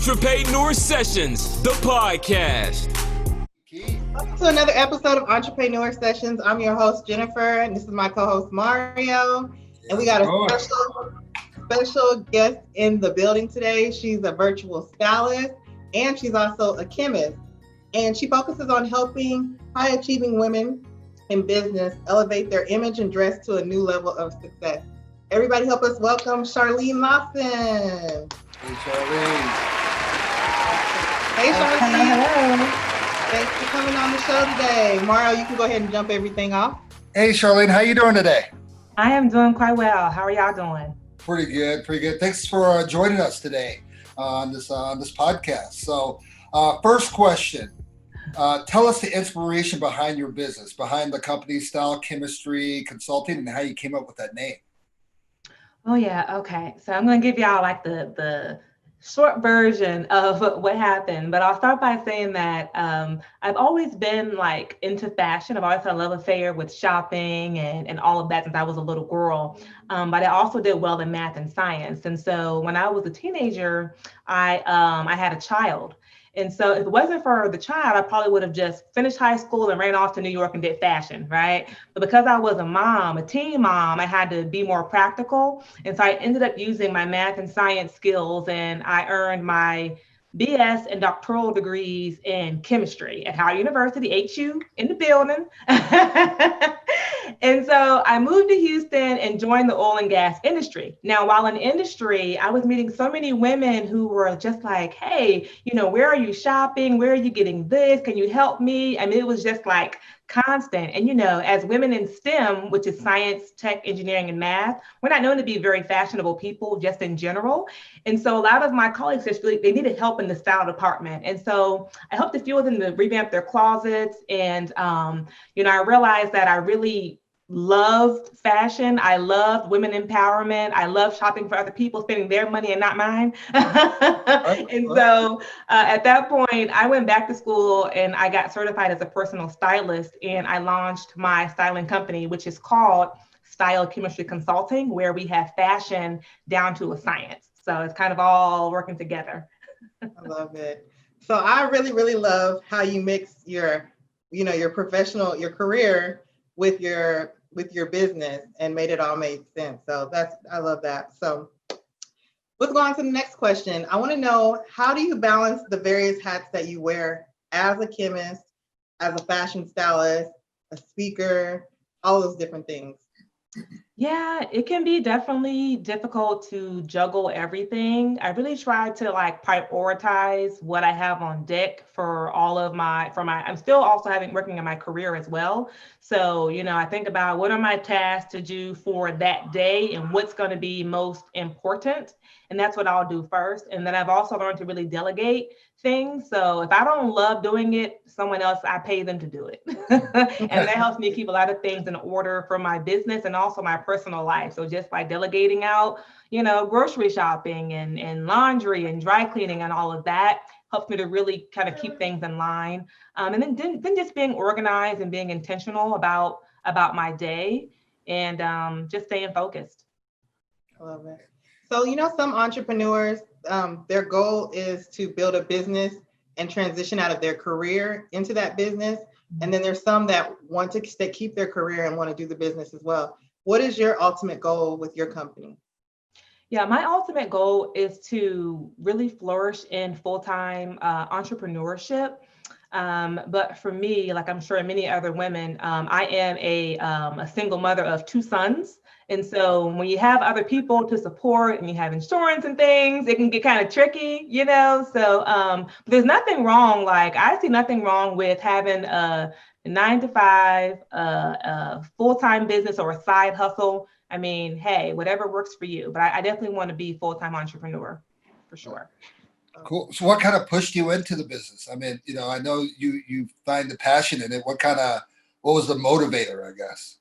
Entrepaidneur Sessions, the podcast. Welcome to another episode of Entrepaidneur Sessions. I'm your host, Jennifer, and this is my co-host, Mario. And we got a special guest in the building today. She's a virtual stylist, and she's also a chemist. And she focuses on helping high-achieving women in business elevate their image and dress to a new level of success. Everybody help us welcome Charlene Lawson. Hey, Charlene. Hey, Charlene. Hello. Thanks for coming on the show today. Mario, you can go ahead and jump everything off. Hey, Charlene, how you doing today? I am doing quite well. How are y'all doing? Pretty good. Thanks for joining us today on this podcast. So, first question: tell us the inspiration behind your business, behind the company Style Chemistry Consulting, and how you came up with that name. Oh yeah, okay. So I'm gonna give y'all like the short version of what happened, but I'll start by saying that I've always been like into fashion. I've always had a love affair with shopping and all of that since I was a little girl. But I also did well in math and science. And so when I was a teenager, I had a child. And so if it wasn't for the child, I probably would have just finished high school and ran off to New York and did fashion, right? But because I was a mom, a teen mom, I had to be more practical. And so I ended up using my math and science skills, and I earned my BS and doctoral degrees in chemistry at Howard University, HU in the building. And so I moved to Houston and joined the oil and gas industry. Now, while in the industry, I was meeting so many women who were just like, hey, where are you shopping? Where are you getting this? Can you help me? I mean, it was just like constant. And, as women in STEM, which is science, tech, engineering, and math, we're not known to be very fashionable people just in general. And so a lot of my colleagues just really, they needed help in the style department. And so I helped a few of them to revamp their closets. And, I realized that I really loved fashion. I loved women empowerment. I loved shopping for other people, spending their money and not mine. And so at that point, I went back to school and I got certified as a personal stylist. And I launched my styling company, which is called Style Chemistry Consulting, where we have fashion down to a science. So it's kind of all working together. I love it. So I really, really love how you mix your, your professional, your career with your business and made it all make sense. So I love that. So let's go on to the next question. I want to know, how do you balance the various hats that you wear as a chemist, as a fashion stylist, a speaker, all those different things? Yeah, it can be definitely difficult to juggle everything. I really try to like prioritize what I have on deck for I'm still also working in my career as well. So, I think about what are my tasks to do for that day and what's going to be most important. And that's what I'll do first. And then I've also learned to really delegate things. So if I don't love doing it, someone else, I pay them to do it. And that helps me keep a lot of things in order for my business and also my personal life. So just by delegating out, grocery shopping and laundry and dry cleaning and all of that helps me to really kind of keep things in line. And then just being organized and being intentional about my day and just staying focused. I love it. So, some entrepreneurs, their goal is to build a business and transition out of their career into that business. And then there's some that want to keep their career and want to do the business as well. What is your ultimate goal with your company? Yeah, my ultimate goal is to really flourish in full-time entrepreneurship. But for me, like I'm sure many other women, I am a single mother of 2 sons. And so when you have other people to support and you have insurance and things, it can get kind of tricky, So there's nothing wrong. Like I see nothing wrong with having a 9 to 5, a full-time business or a side hustle. I mean, hey, whatever works for you. But I definitely want to be a full-time entrepreneur for sure. Cool. So what kind of pushed you into the business? I mean, I know you find the passion in it. What was the motivator, I guess?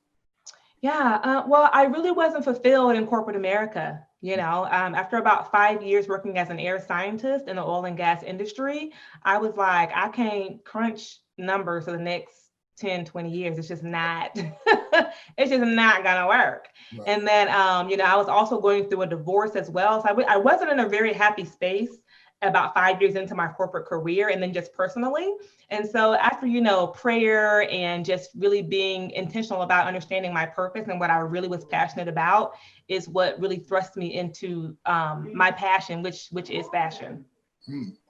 Yeah, well, I really wasn't fulfilled in corporate America. After about 5 years working as an air scientist in the oil and gas industry, I was like, I can't crunch numbers for the next 10, 20 years. It's just not, it's just not gonna work. Right. And then, I was also going through a divorce as well. So I wasn't in a very happy space about 5 years into my corporate career and then just personally. And so after, prayer and just really being intentional about understanding my purpose and what I really was passionate about is what really thrust me into my passion, which is fashion.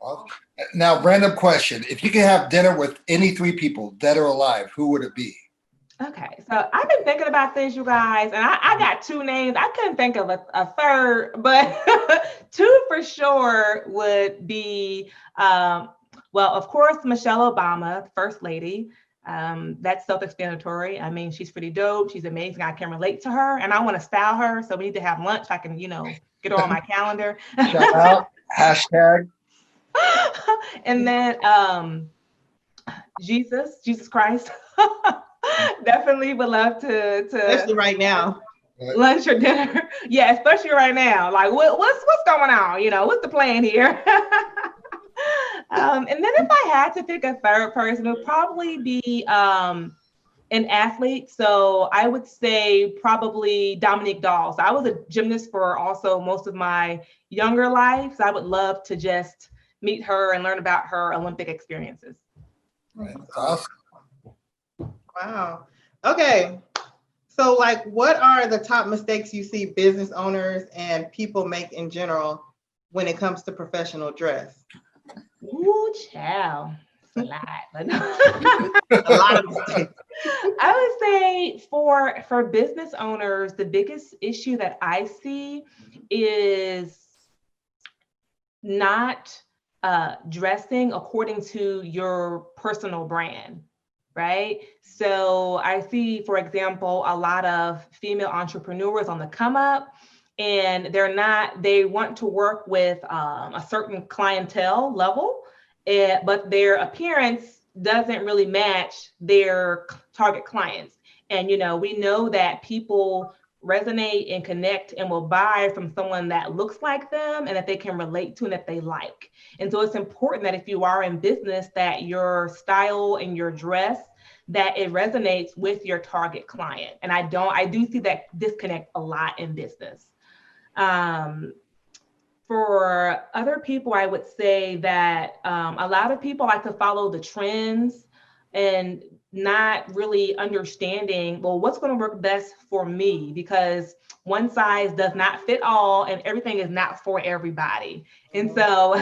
Well, now, random question. If you could have dinner with any 3 people, dead or alive, who would it be? Okay, so I've been thinking about this, you guys, and I got 2 names. I couldn't think of a third, but 2 for sure would be, well, of course, Michelle Obama, First Lady. That's self-explanatory. I mean, she's pretty dope. She's amazing. I can relate to her, and I want to style her. So we need to have lunch. I can, get her on my calendar. Shout out, hashtag. And then Jesus Christ. Definitely would love to especially right now. Lunch or dinner. Yeah, especially right now. Like what's going on? What's the plan here? And then if I had to pick a third person, it would probably be an athlete. So I would say probably Dominique Dawes. I was a gymnast for also most of my younger life. So I would love to just meet her and learn about her Olympic experiences. Right. Awesome. Wow. Okay. So what are the top mistakes you see business owners and people make in general when it comes to professional dress? Ooh, child. It's a lot. A lot of mistakes. I would say for business owners, the biggest issue that I see is not dressing according to your personal brand. Right. So I see, for example, a lot of female entrepreneurs on the come up, and they want to work with a certain clientele level, but their appearance doesn't really match their target clients. And, you know, we know that people resonate and connect and will buy from someone that looks like them and that they can relate to and that they like. And so it's important that if you are in business, that your style and your dress, that it resonates with your target client. And I do see that disconnect a lot in business. For other people, I would say that a lot of people like to follow the trends and not really understanding, well, what's going to work best for me, because one size does not fit all and everything is not for everybody. And so,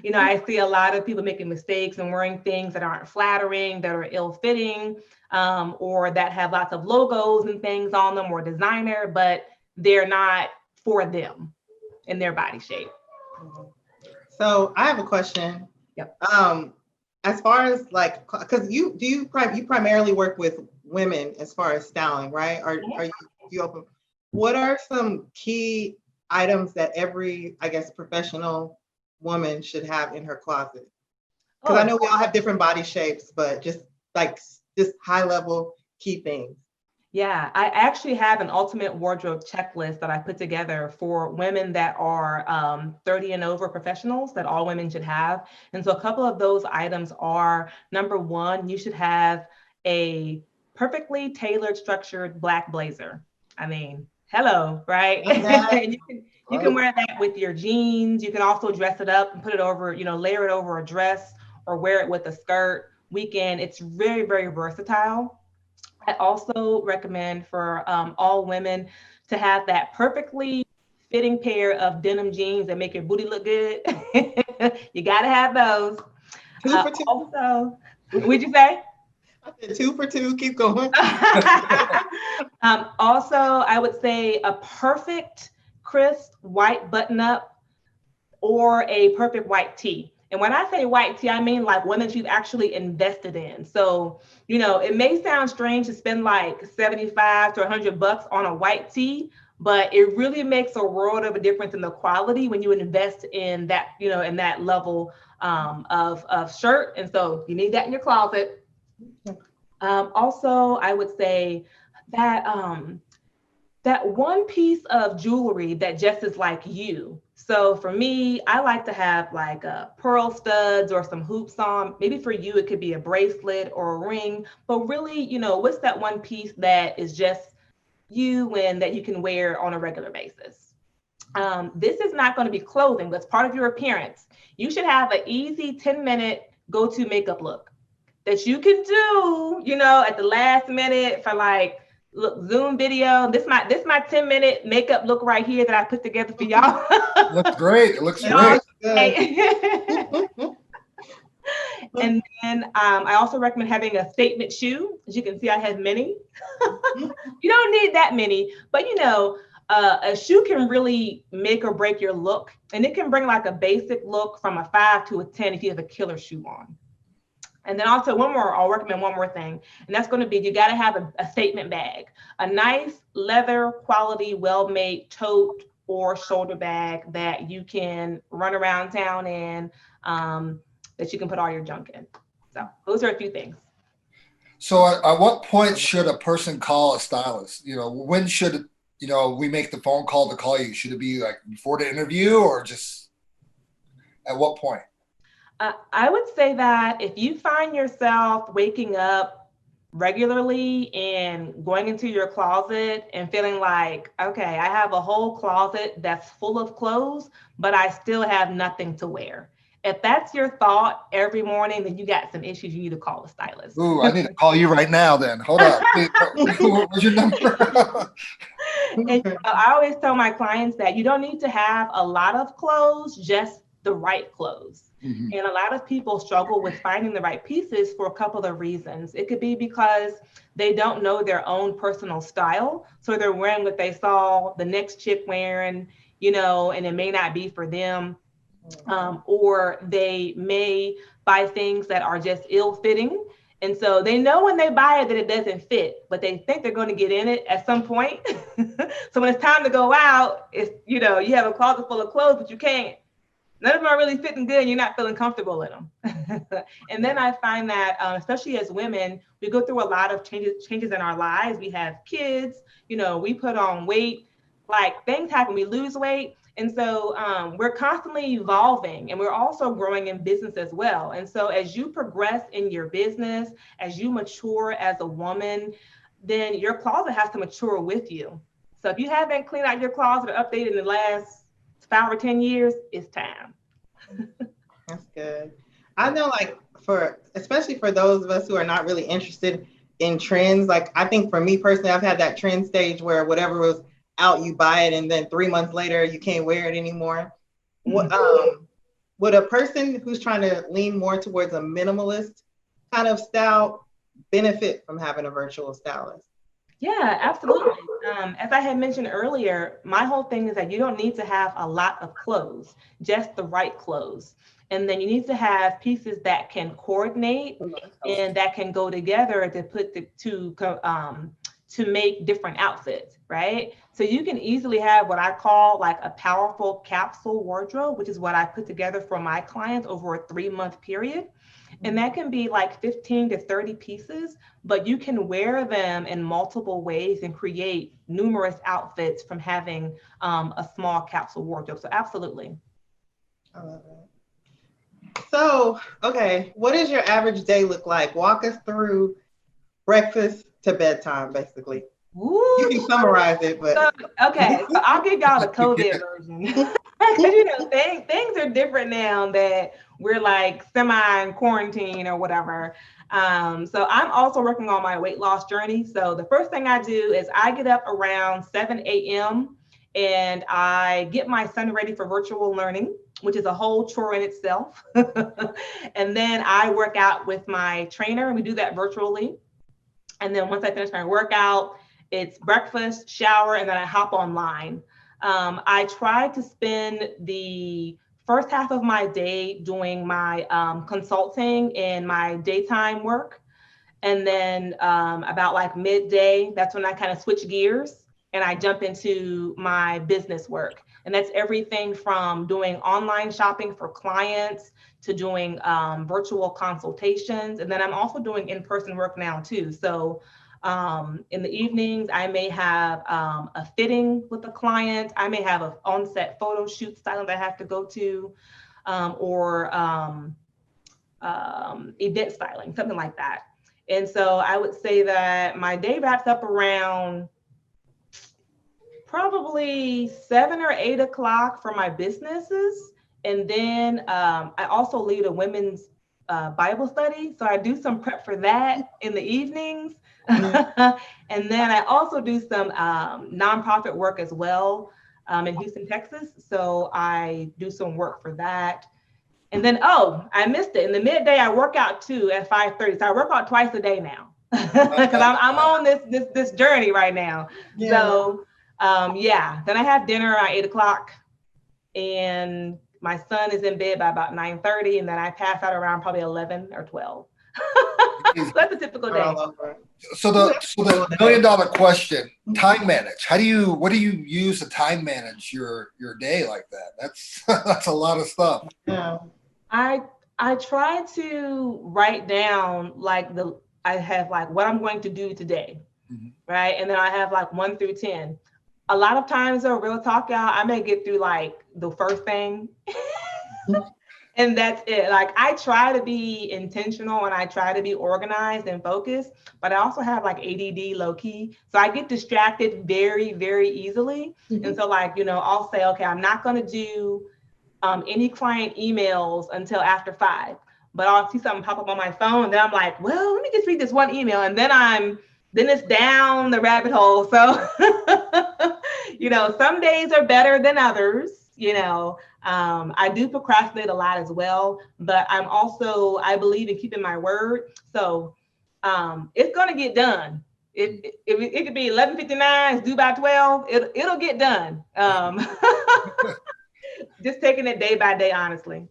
you know, I see a lot of people making mistakes and wearing things that aren't flattering, that are ill-fitting, or that have lots of logos and things on them, or designer, but they're not for them in their body shape. So I have a question. Yep. As far as like, because you primarily work with women as far as styling, right? Are you open? What are some key items that every, I guess, professional woman should have in her closet? Because I know we all have different body shapes, but just high level key things. Yeah, I actually have an ultimate wardrobe checklist that I put together for women that are 30 and over professionals that all women should have. And so a couple of those items are, number one, you should have a perfectly tailored, structured black blazer. I mean, hello, right? You can wear that with your jeans. You can also dress it up and put it over, you know, layer it over a dress or wear it with a skirt. It's very, very versatile. I also recommend for all women to have that perfectly fitting pair of denim jeans that make your booty look good. You got to have those. 2 for 2. Also, what'd you say? I said 2 for 2. Keep going. Also, I would say a perfect crisp white button-up or a perfect white tee. And when I say white tee, I mean like one that you've actually invested in. So, you know, it may sound strange to spend like 75 to $100 on a white tee, but it really makes a world of a difference in the quality when you invest in that, you know, in that level of shirt. And so you need that in your closet. Also, I would say that that one piece of jewelry that just is like you. So for me, I like to have like pearl studs or some hoops on. Maybe for you, it could be a bracelet or a ring, but really, you know, what's that one piece that is just you and that you can wear on a regular basis? This is not going to be clothing, but it's part of your appearance. You should have an easy 10-minute go-to makeup look that you can do, you know, at the last minute for like, look, Zoom video. This my 10-minute makeup look right here that I put together for y'all. Looks great. It looks great. And then I also recommend having a statement shoe. As you can see, I have many. You don't need that many, but you know, a shoe can really make or break your look, and it can bring like a basic look from a 5 to a 10 if you have a killer shoe on. And then also I'll recommend one more thing, and that's going to be, you got to have a statement bag, a nice leather quality, well-made tote or shoulder bag that you can run around town in, that you can put all your junk in. So those are a few things. So at what point should a person call a stylist? You know, when should, you know, we make the phone call to call you? Should it be like before the interview or just at what point? I would say that if you find yourself waking up regularly and going into your closet and feeling like, okay, I have a whole closet that's full of clothes, but I still have nothing to wear. If that's your thought every morning, then you got some issues. You need to call a stylist. Ooh, I need to call you right now then. Hold on. What's your number? And I always tell my clients that you don't need to have a lot of clothes, just the right clothes. Mm-hmm. And a lot of people struggle with finding the right pieces for a couple of reasons. It could be because they don't know their own personal style. So they're wearing what they saw the next chick wearing, you know, and it may not be for them. Or they may buy things that are just ill-fitting. And so they know when they buy it that it doesn't fit, but they think they're going to get in it at some point. So when it's time to go out, it's, you know, you have a closet full of clothes, but you can't none of them are really fitting good and you're not feeling comfortable in them. And then I find that, especially as women, we go through a lot of changes in our lives. We have kids, we put on weight, like things happen, we lose weight. And so we're constantly evolving, and we're also growing in business as well. And so as you progress in your business, as you mature as a woman, then your closet has to mature with you. So if you haven't cleaned out your closet or updated in the last 5 or 10 years, it's time. That's good. I know, like, especially for those of us who are not really interested in trends, like I think for me personally, I've had that trend stage where whatever was out, you buy it, and then 3 months later you can't wear it anymore. Would a person who's trying to lean more towards a minimalist kind of style benefit from having a virtual stylist? Yeah, absolutely. As I had mentioned earlier, my whole thing is that you don't need to have a lot of clothes, just the right clothes. And then you need to have pieces that can coordinate and that can go together to make different outfits, right? So you can easily have what I call like a powerful capsule wardrobe, which is what I put together for my clients over a 3-month period. And that can be like 15 to 30 pieces, but you can wear them in multiple ways and create numerous outfits from having a small capsule wardrobe. So absolutely. I love it. So, okay, what does your average day look like? Walk us through breakfast to bedtime, basically. Woo. You can summarize it, but so I'll give y'all the COVID version. Because things are different now that we're like semi-quarantine or whatever. So I'm also working on my weight loss journey. So the first thing I do is I get up around 7 a.m. and I get my son ready for virtual learning, which is a whole chore in itself. And then I work out with my trainer, and we do that virtually. And then once I finish my workout, it's breakfast, shower, and then I hop online. I try to spend the first half of my day doing my consulting and my daytime work. And then about like midday, that's when I kind of switch gears and I jump into my business work. And that's everything from doing online shopping for clients to doing virtual consultations. And then I'm also doing in-person work now too. So in the evenings, I may have a fitting with a client. I may have an on-set photo shoot styling that I have to go to, or event styling, something like that. And so I would say that my day wraps up around probably 7 or 8 o'clock for my businesses. And then I also lead a women's Bible study. So I do some prep for that in the evenings. And then I also do some nonprofit work as well in Houston, Texas. So I do some work for that. And then, I missed it. In the midday, I work out too at 5:30. So I work out twice a day now because I'm on this journey right now. Yeah. So then I have dinner around 8 o'clock, and my son is in bed by about 9:30, and then I pass out around probably 11 or 12. So that's a typical day. So the $1 million question: time manage. What do you use to time manage your day like that? That's a lot of stuff. Yeah. I try to write down I have like what I'm going to do today, right? And then I have like 1 through 10. A lot of times, though, real talk, y'all, I may get through like the first thing. And that's it. Like I try to be intentional and I try to be organized and focused, but I also have like ADD low key. So I get distracted very, very easily. And so I'll say, okay, I'm not going to do any client emails until after 5, but I'll see something pop up on my phone. And then I'm like, well, let me just read this one email. And then it's down the rabbit hole. So, some days are better than others. I do procrastinate a lot as well, but I believe in keeping my word. So it's going to get done. It could be 11:59, it's due by 12. It'll get done. Just taking it day by day, honestly.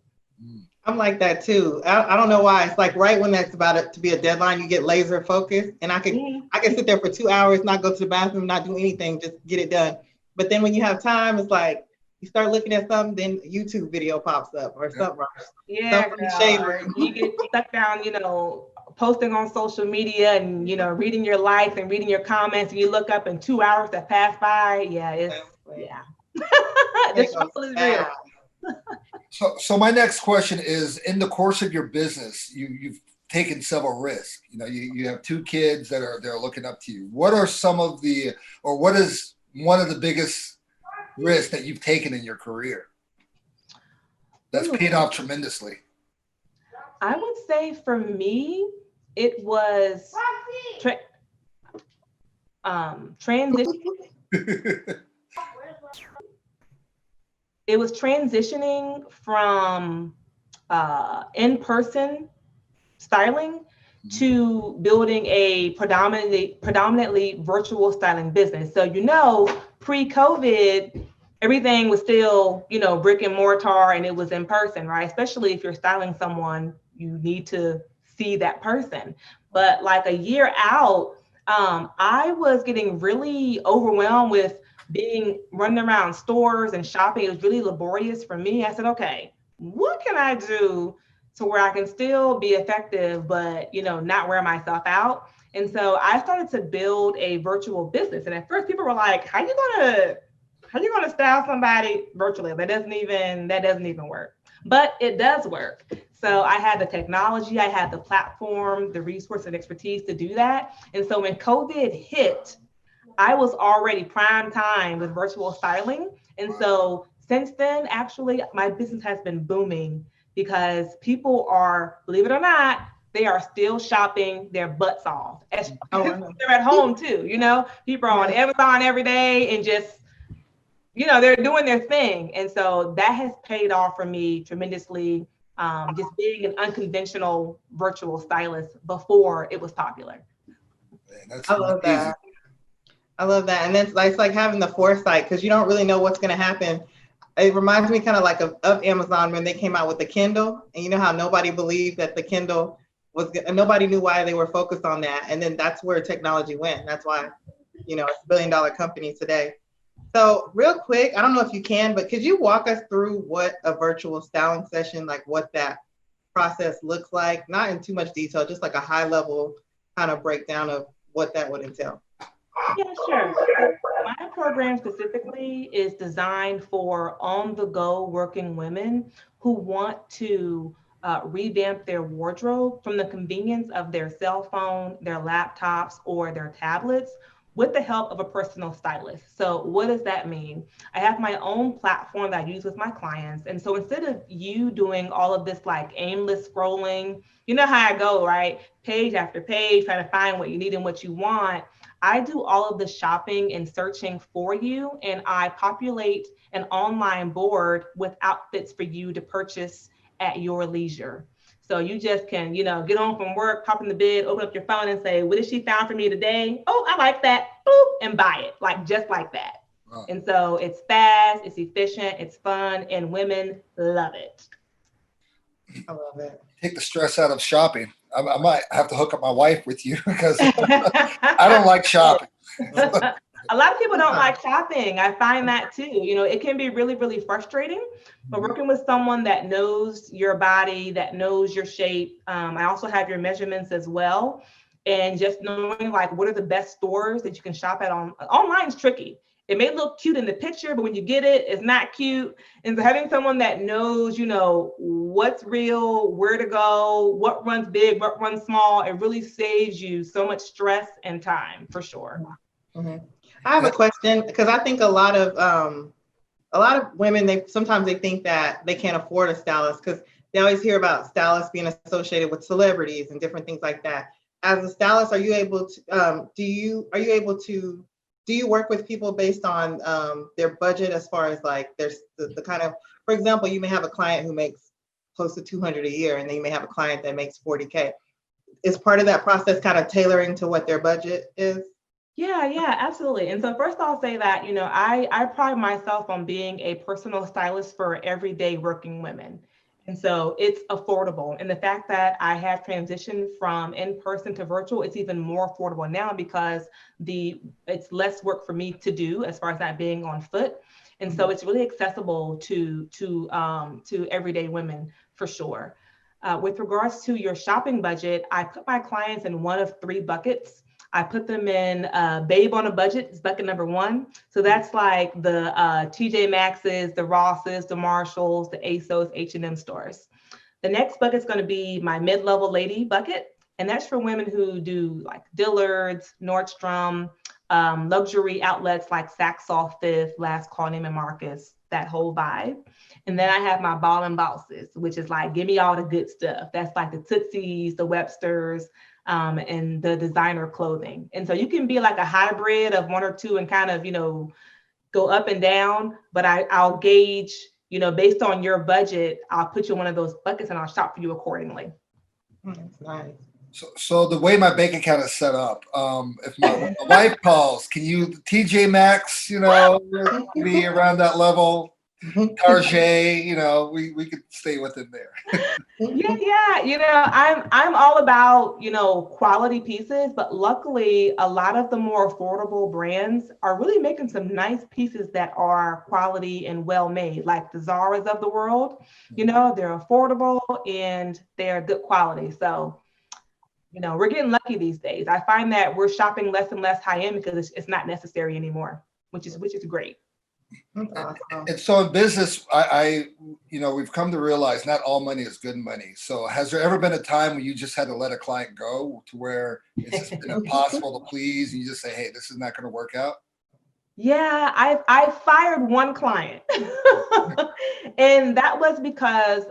I'm like that too. I don't know why. It's like right when that's about to be a deadline, you get laser focused, and I can sit there for 2 hours, not go to the bathroom, not do anything, just get it done. But then when you have time, it's like you start looking at something, then a YouTube video pops up or something. Yeah, Something girl, shady. or you get stuck down, posting on social media and, reading your likes and reading your comments, and you look up and 2 hours that pass by. Yeah, the struggle is real. So my next question is, in the course of your business, you've taken several risks. You have 2 kids they're looking up to you. What are what is one of the biggest risks that you've taken in your career that's paid off tremendously? I would say for me, it was transition. It was transitioning from in-person styling to building a predominantly virtual styling business. So, pre-COVID, everything was still, brick and mortar, and it was in person, right? Especially if you're styling someone, you need to see that person. But like a year out, I was getting really overwhelmed with running around stores and shopping. It was really laborious for me. I said, okay, what can I do to where I can still be effective, but not wear myself out? And so I started to build a virtual business. And at first people were like, how you gonna style somebody virtually? That doesn't even work. But it does work. So I had the technology, I had the platform, the resource and expertise to do that. And so when COVID hit, I was already prime time with virtual styling. And so since then, actually, my business has been booming because people are, believe it or not, they are still shopping their butts off. They're at home too, people are on Amazon every day and just, they're doing their thing. And so that has paid off for me tremendously, just being an unconventional virtual stylist before it was popular. Man, I love that. And then it's like having the foresight, because you don't really know what's going to happen. It reminds me kind of like of Amazon when they came out with the Kindle, and you know how nobody believed that the Kindle and nobody knew why they were focused on that. And then that's where technology went. That's why, it's a $1 billion company today. So real quick, I don't know if you can, but could you walk us through what a virtual styling session, like what that process looks like? Not in too much detail, just like a high level kind of breakdown of what that would entail. Yeah, sure. My program specifically is designed for on-the-go working women who want to revamp their wardrobe from the convenience of their cell phone, their laptops, or their tablets with the help of a personal stylist. So what does that mean? I have my own platform that I use with my clients. And so instead of you doing all of this like aimless scrolling, you know how I go, right? Page after page, trying to find what you need and what you want. I do all of the shopping and searching for you, and I populate an online board with outfits for you to purchase at your leisure. So you just can, get on from work, pop in the bed, open up your phone and say, what has she found for me today? Oh, I like that. Boop, and buy it, just like that. Wow. And so it's fast, it's efficient, it's fun, and women love it. I love it. Take the stress out of shopping. I might have to hook up my wife with you because I don't like shopping. A lot of people don't like shopping. I find that too. It can be really, really frustrating, but working with someone that knows your body, that knows your shape. I also have your measurements as well. And just knowing what are the best stores that you can shop at online is tricky. It may look cute in the picture, but when you get it, it's not cute. And so having someone that knows, what's real, where to go, what runs big, what runs small, it really saves you so much stress and time for sure. Mm-hmm. I have a question, because I think a lot of women, they sometimes think that they can't afford a stylist because they always hear about stylists being associated with celebrities and different things like that. As a stylist, are you able to do you work with people based on their budget, as far as there's the kind of, for example, you may have a client who makes close to $200 a year, and then you may have a client that makes $40K. Is part of that process kind of tailoring to what their budget is? Yeah, absolutely. And so first I'll say that, I pride myself on being a personal stylist for everyday working women. And so it's affordable. And the fact that I have transitioned from in-person to virtual, it's even more affordable now because it's less work for me to do as far as not being on foot. And so it's really accessible to everyday women for sure. With regards to your shopping budget, I put my clients in one of three buckets. I put them in Babe on a Budget is bucket number one. So that's like the TJ Maxx's, the Ross's, the Marshalls, the ASOS, H&M stores. The next bucket is going to be my mid-level lady bucket. And that's for women who do like Dillard's, Nordstrom, luxury outlets like Saks Off Fifth, Last Call, Neiman Marcus, that whole vibe. And then I have my ball and bosses, which is like, give me all the good stuff. That's like the Tootsies, the Websters, and the designer clothing. And so you can be like a hybrid of one or two and kind of, go up and down, but I'll gauge, based on your budget, I'll put you in one of those buckets and I'll shop for you accordingly. That's nice. So the way my bank account is set up, if my wife calls, can you TJ Maxx, be around that level? Target, we could stay within there. I'm all about, quality pieces, but luckily a lot of the more affordable brands are really making some nice pieces that are quality and well made, like the Zara's of the world. They're affordable and they're good quality. So, we're getting lucky these days. I find that we're shopping less and less high end because it's not necessary anymore, which is great. Awesome. And so in business, we've come to realize not all money is good money. So has there ever been a time when you just had to let a client go to where it's just been impossible to please and you just say, hey, this is not going to work out? Yeah, I fired one client and that was because,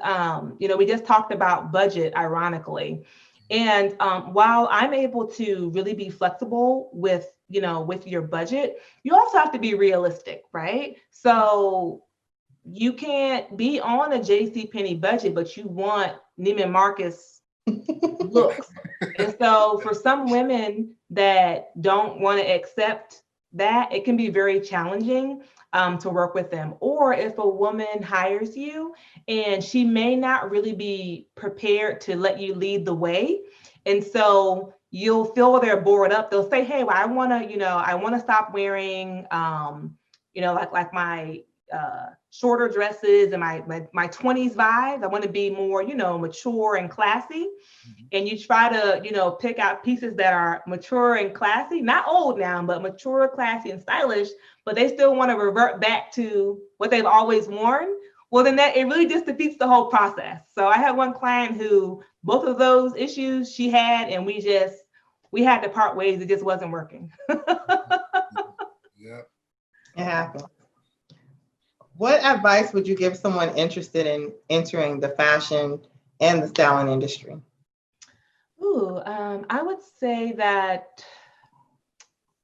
we just talked about budget, ironically. And while I'm able to really be flexible with your budget, you also have to be realistic, right? So you can't be on a JCPenney budget, but you want Neiman Marcus looks. And so for some women that don't want to accept that, it can be very challenging to work with them. Or if a woman hires you and she may not really be prepared to let you lead the way. And so you'll feel they're bored up. They'll say, hey, well, I want to stop wearing, like my shorter dresses and my 20s vibes. I want to be more, mature and classy. Mm-hmm. And you try to, pick out pieces that are mature and classy, not old now, but mature, classy, and stylish, but they still want to revert back to what they've always worn. Well, then it really just defeats the whole process. So I had one client who both of those issues she had, and we had to part ways. It just wasn't working. Yeah. It happened. What advice would you give someone interested in entering the fashion and the styling industry? I would say that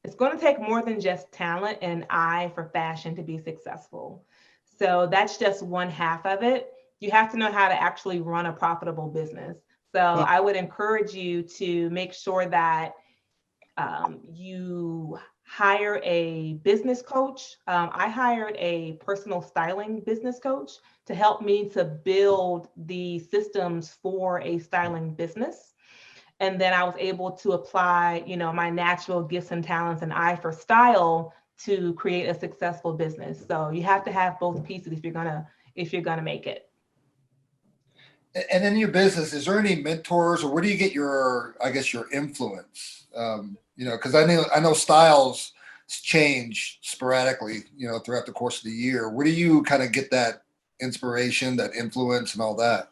it's going to take more than just talent and eye for fashion to be successful. So that's just one half of it. You have to know how to actually run a profitable business. So I would encourage you to make sure that you hire a business coach. I hired a personal styling business coach to help me to build the systems for a styling business. And then I was able to apply, my natural gifts and talents and eye for style to create a successful business. So you have to have both pieces if you're gonna make it. And in your business, is there any mentors, or where do you get your influence? Because I know styles change sporadically, throughout the course of the year. Where do you kind of get that inspiration, that influence, and all that?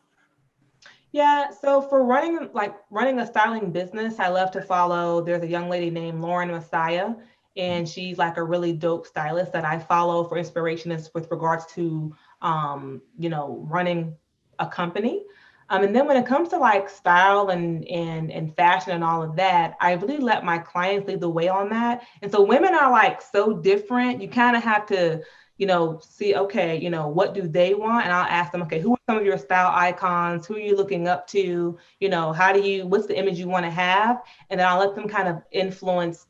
Yeah, so for running a styling business, I love to follow. There's a young lady named Lauren Messiah, and she's like a really dope stylist that I follow for inspiration with regards to, running a company. And then when it comes to like style and fashion and all of that, I really let my clients lead the way on that. And so women are like so different. You kind of have to, see, okay, what do they want? And I'll ask them, okay, who are some of your style icons? Who are you looking up to? What's the image you want to have? And then I'll let them kind of influence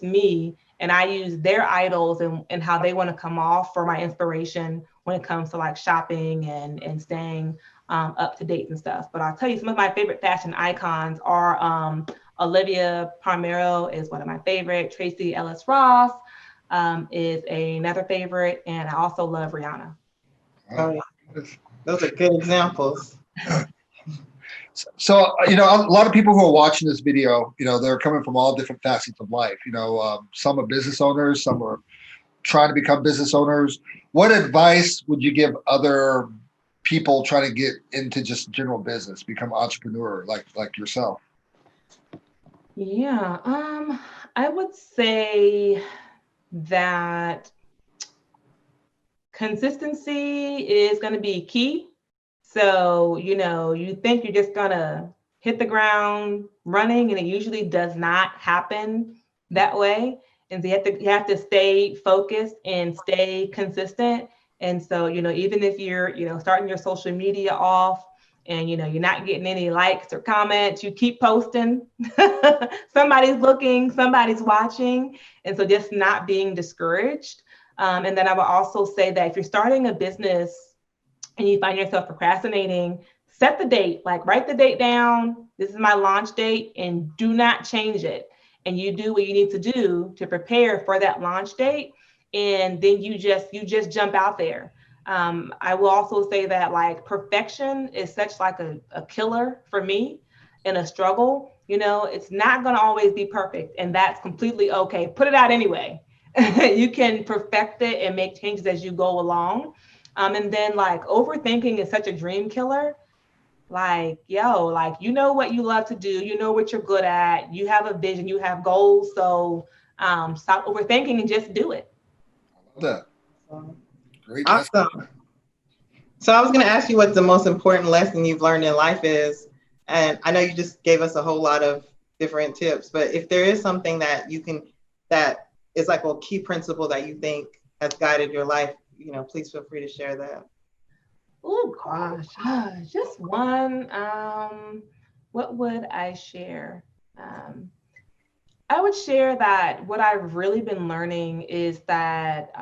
me, and I use their idols and how they want to come off for my inspiration when it comes to like shopping and staying up to date and stuff. But I'll tell you, some of my favorite fashion icons are Olivia Palmero is one of my favorite, Tracy Ellis Ross, is another favorite. And I also love Rihanna. Oh, yeah. Those are good examples. So, a lot of people who are watching this video, they're coming from all different facets of life. Some are business owners, some are trying to become business owners. What advice would you give other people trying to get into just general business, become entrepreneur like yourself? Yeah, I would say that consistency is going to be key. So, you think you're just going to hit the ground running, and it usually does not happen that way. And so you have to stay focused and stay consistent. And so, even if you're, starting your social media off and, you're not getting any likes or comments, you keep posting. Somebody's looking, somebody's watching. And so just not being discouraged. And then I would also say that if you're starting a business and you find yourself procrastinating, set the date, like write the date down. This is my launch date, and do not change it. And you do what you need to do to prepare for that launch date. And then you just jump out there. I will also say that like perfection is such like a killer for me in a struggle. It's not going to always be perfect, and that's completely okay. Put it out anyway. You can perfect it and make changes as you go along. And then like overthinking is such a dream killer. Like, what you love to do, what you're good at, you have a vision, you have goals. So stop overthinking and just do it. I love that. Great. Awesome. So I was going to ask you what the most important lesson you've learned in life is. And I know you just gave us a whole lot of different tips, but if there is something that is like a key principle that you think has guided your life, please feel free to share that. Oh gosh, just one. What would I share? I would share that what I've really been learning is that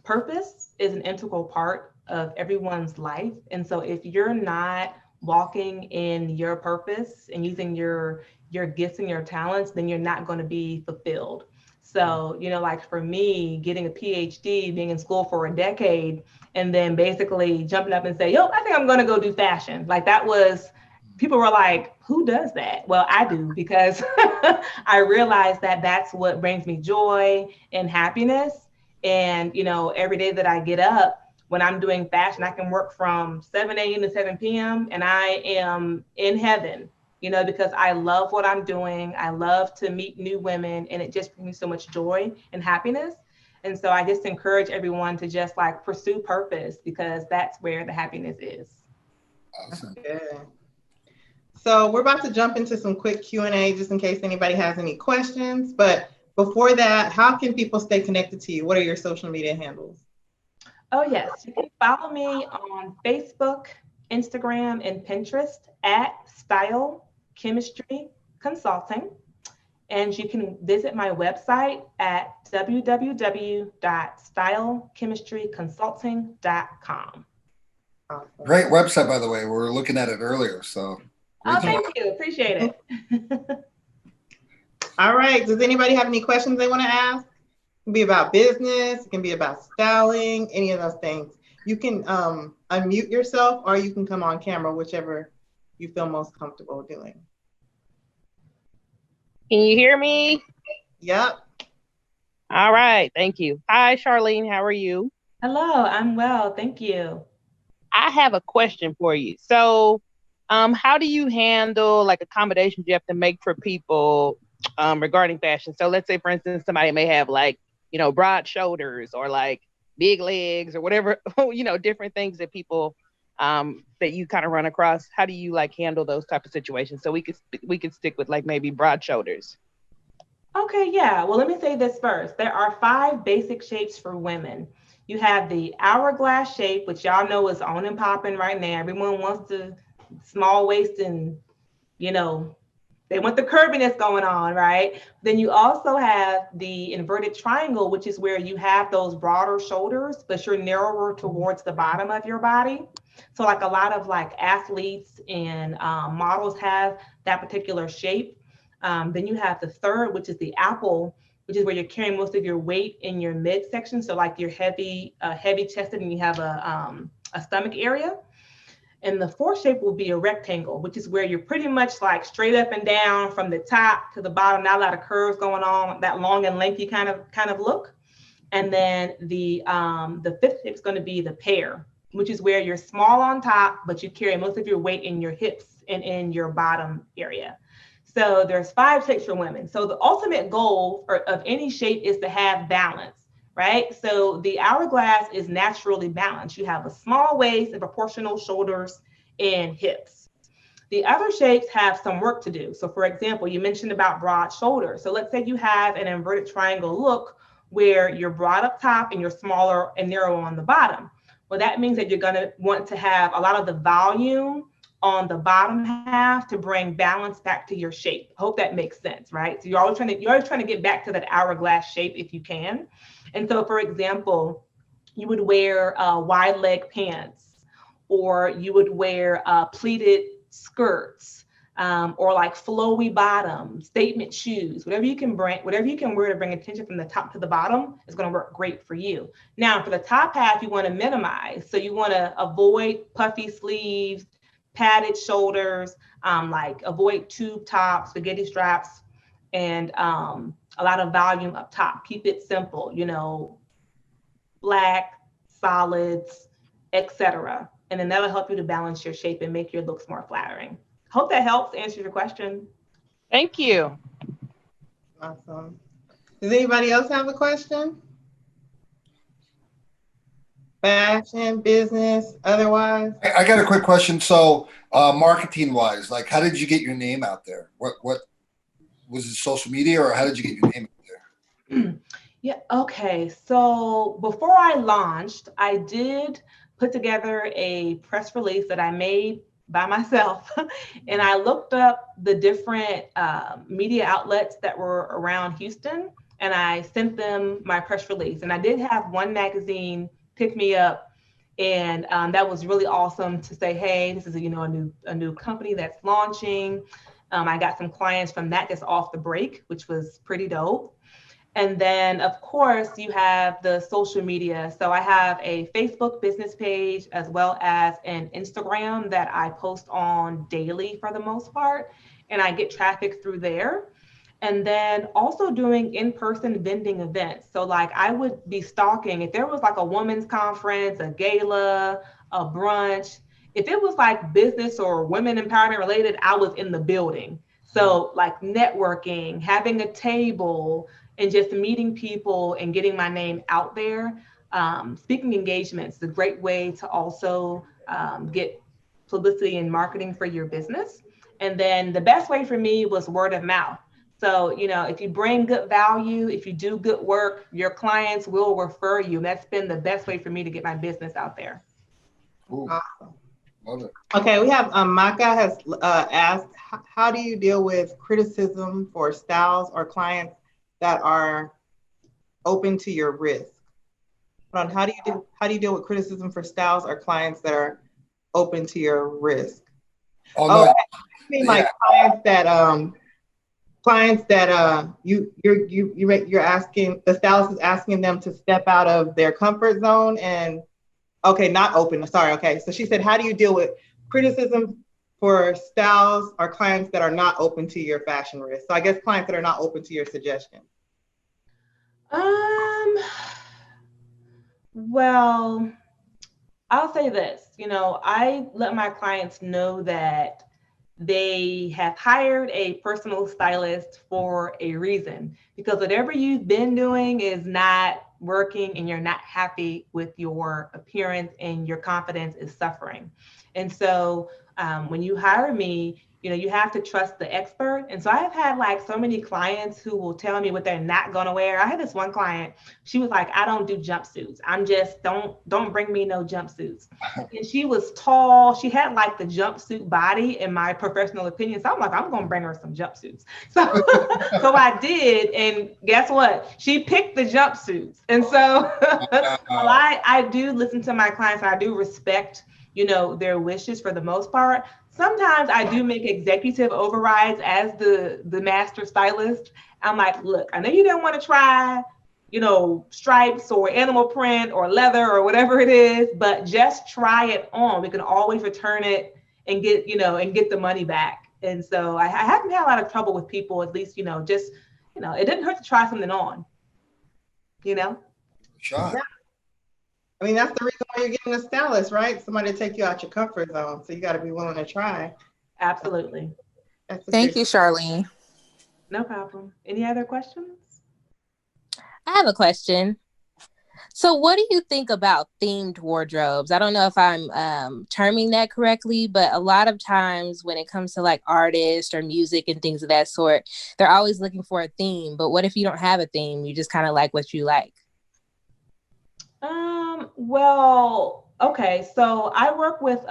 purpose is an integral part of everyone's life. And so if you're not walking in your purpose and using your gifts and your talents, then you're not going to be fulfilled. So, like for me, getting a PhD, being in school for a decade, and then basically jumping up and say, I think I'm going to go do fashion. Like people were like, who does that? Well, I do, because I realized that that's what brings me joy and happiness. And, every day that I get up, when I'm doing fashion, I can work from 7 a.m. to 7 p.m. and I am in heaven. Because I love what I'm doing. I love to meet new women, and it just brings me so much joy and happiness. And so I just encourage everyone to just like pursue purpose, because that's where the happiness is. Awesome. Okay. So we're about to jump into some quick Q&A just in case anybody has any questions. But before that, how can people stay connected to you? What are your social media handles? Oh, yes. You can follow me on Facebook, Instagram, and Pinterest at Style Chemistry Consulting. And you can visit my website at www.stylechemistryconsulting.com. Awesome. Great website, by the way. We were looking at it earlier. So. Thank you. Appreciate it. All right. Does anybody have any questions they want to ask? It can be about business. It can be about styling, any of those things. You can unmute yourself, or you can come on camera, whichever you feel most comfortable doing. Can you hear me? Yep. All right. Thank you. Hi, Charlene. How are you? Hello. I'm well. Thank you. I have a question for you. So, how do you handle like accommodations you have to make for people regarding fashion? So let's say, for instance, somebody may have like, broad shoulders or like big legs or whatever, different things that people that you kind of run across. How do you like handle those type of situations? So we could stick with like maybe broad shoulders. Okay, yeah. Well, let me say this first. There are 5 basic shapes for women. You have the hourglass shape, which y'all know is on and popping right now. Everyone wants the small waist and, they want the curviness going on, right? Then you also have the inverted triangle, which is where you have those broader shoulders, but you're narrower towards the bottom of your body. So like a lot of like athletes and models have that particular shape. Then you have the third, which is the apple, which is where you're carrying most of your weight in your midsection. So like you're heavy chested and you have a stomach area. And the fourth shape will be a rectangle, which is where you're pretty much like straight up and down from the top to the bottom, not a lot of curves going on, that long and lengthy kind of look. And then the fifth shape is going to be the pear, which is where you're small on top, but you carry most of your weight in your hips and in your bottom area. So there's 5 shapes for women. So the ultimate goal of any shape is to have balance. Right? So the hourglass is naturally balanced. You have a small waist and proportional shoulders and hips. The other shapes have some work to do. So for example, you mentioned about broad shoulders. So let's say you have an inverted triangle look where you're broad up top and you're smaller and narrow on the bottom. Well, that means that you're going to want to have a lot of the volume on the bottom half to bring balance back to your shape. I hope that makes sense, right? So you're always trying to get back to that hourglass shape if you can. And so, for example, you would wear wide leg pants, or you would wear pleated skirts, or like flowy bottoms, statement shoes, whatever you can wear to bring attention from the top to the bottom is going to work great for you. Now, for the top half, you want to minimize. So you want to avoid puffy sleeves, padded shoulders, like avoid tube tops, spaghetti straps, and a lot of volume up top. Keep it simple, black, solids, etc. And then that'll help you to balance your shape and make your looks more flattering. Hope that helps answer your question. Thank you. Awesome. Does anybody else have a question? Fashion, business, otherwise? I got a quick question. So marketing wise, like how did you get your name out there? What was it, social media, or how did you get your name out there? Yeah, okay. So before I launched, I did put together a press release that I made by myself. And I looked up the different media outlets that were around Houston, and I sent them my press release. And I did have one magazine pick me up, and that was really awesome to say, hey, this is a new company that's launching. I got some clients from that just off the break, which was pretty dope. And then, of course, you have the social media. So I have a Facebook business page as well as an Instagram that I post on daily for the most part, and I get traffic through there. And then also doing in-person vending events. So like I would be stalking, if there was like a women's conference, a gala, a brunch, if it was like business or women empowerment related, I was in the building. So like networking, having a table, and just meeting people and getting my name out there. Speaking engagements is a great way to also get publicity and marketing for your business. And then the best way for me was word of mouth. So, if you bring good value, if you do good work, your clients will refer you. That's been the best way for me to get my business out there. Cool. Awesome. Love it. Okay, we have Maka has asked, how do you deal with criticism for styles or clients that are open to your risk? How do you deal with criticism for styles or clients that are open to your risk? Oh, no. I mean, like clients that you're asking, the stylist is asking them to step out of their comfort zone and not open. Sorry. Okay. So she said, how do you deal with criticism for styles or clients that are not open to your fashion risk? So I guess clients that are not open to your suggestion. Well, I'll say this, I let my clients know that they have hired a personal stylist for a reason, because whatever you've been doing is not working and you're not happy with your appearance and your confidence is suffering. And so when you hire me, you have to trust the expert. And so I've had like so many clients who will tell me what they're not going to wear. I had this one client, she was like, I don't do jumpsuits. I'm just, don't bring me no jumpsuits. And she was tall. She had like the jumpsuit body in my professional opinion. So I'm like, I'm going to bring her some jumpsuits. So, so I did. And guess what? She picked the jumpsuits. And so I do listen to my clients. I do respect their wishes for the most part. Sometimes I do make executive overrides as the master stylist. I'm like, look, I know you didn't want to try, stripes or animal print or leather or whatever it is, but just try it on. We can always return it and get the money back. And so I haven't had a lot of trouble with people, at least, it didn't hurt to try something on, Sure. Yeah. I mean, that's the reason why you're getting a stylist, right? Somebody to take you out your comfort zone. So you got to be willing to try. Absolutely. Thank you, Charlene. No problem. Any other questions? I have a question. So what do you think about themed wardrobes? I don't know if I'm terming that correctly, but a lot of times when it comes to like artists or music and things of that sort, they're always looking for a theme. But what if you don't have a theme? You just kind of like what you like. Well, okay. So I work with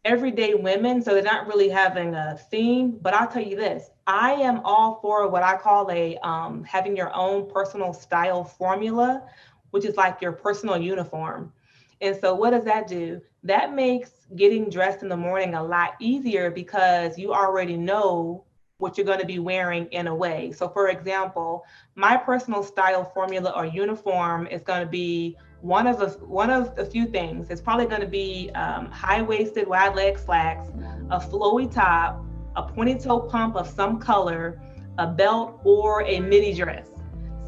everyday women, so they're not really having a theme, but I'll tell you this, I am all for what I call a having your own personal style formula, which is like your personal uniform. And so what does that do? That makes getting dressed in the morning a lot easier because you already know what you're going to be wearing in a way. So for example, my personal style formula or uniform is going to be one of a few things. It's probably going to be high-waisted wide leg slacks, a flowy top, a pointy toe pump of some color, a belt, or a midi dress.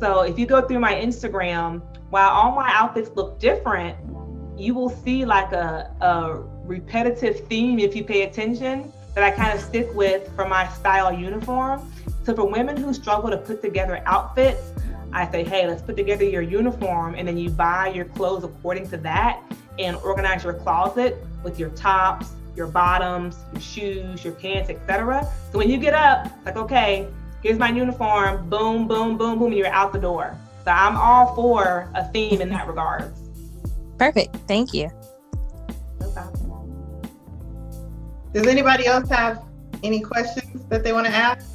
So if you go through my Instagram, while all my outfits look different, you will see like a repetitive theme if you pay attention that I kind of stick with for my style uniform. So for women who struggle to put together outfits, I say, hey, let's put together your uniform, and then you buy your clothes according to that and organize your closet with your tops, your bottoms, your shoes, your pants, etc. So when you get up, it's like, okay, here's my uniform, boom, boom, boom, boom, and you're out the door. So I'm all for a theme in that regards. Perfect. Thank you. No problem. Does anybody else have any questions that they want to ask?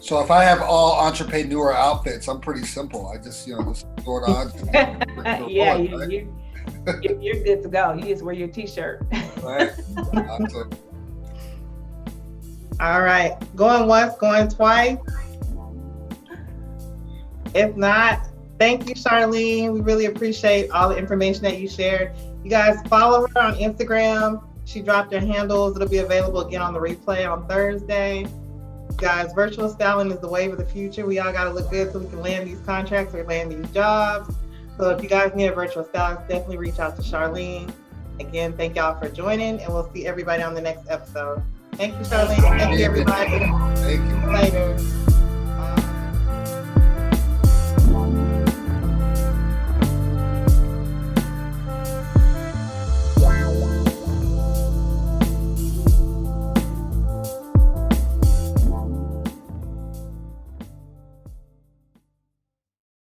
So if I have all Entrepaidneur outfits, I'm pretty simple. I just, just throw it on. Yeah, you're good to go. You just wear your t-shirt. Right. All right. Going once, going twice. If not, thank you, Charlene. We really appreciate all the information that you shared. You guys follow her on Instagram. She dropped her handles. It'll be available again on the replay on Thursday. Guys, virtual styling is the wave of the future. We all got to look good so we can land these contracts or land these jobs. So if you guys need a virtual stylist, definitely reach out to Charlene. Again, thank y'all for joining, and we'll see everybody on the next episode. Thank you, Charlene. Thank you, everybody. Thank you. Later.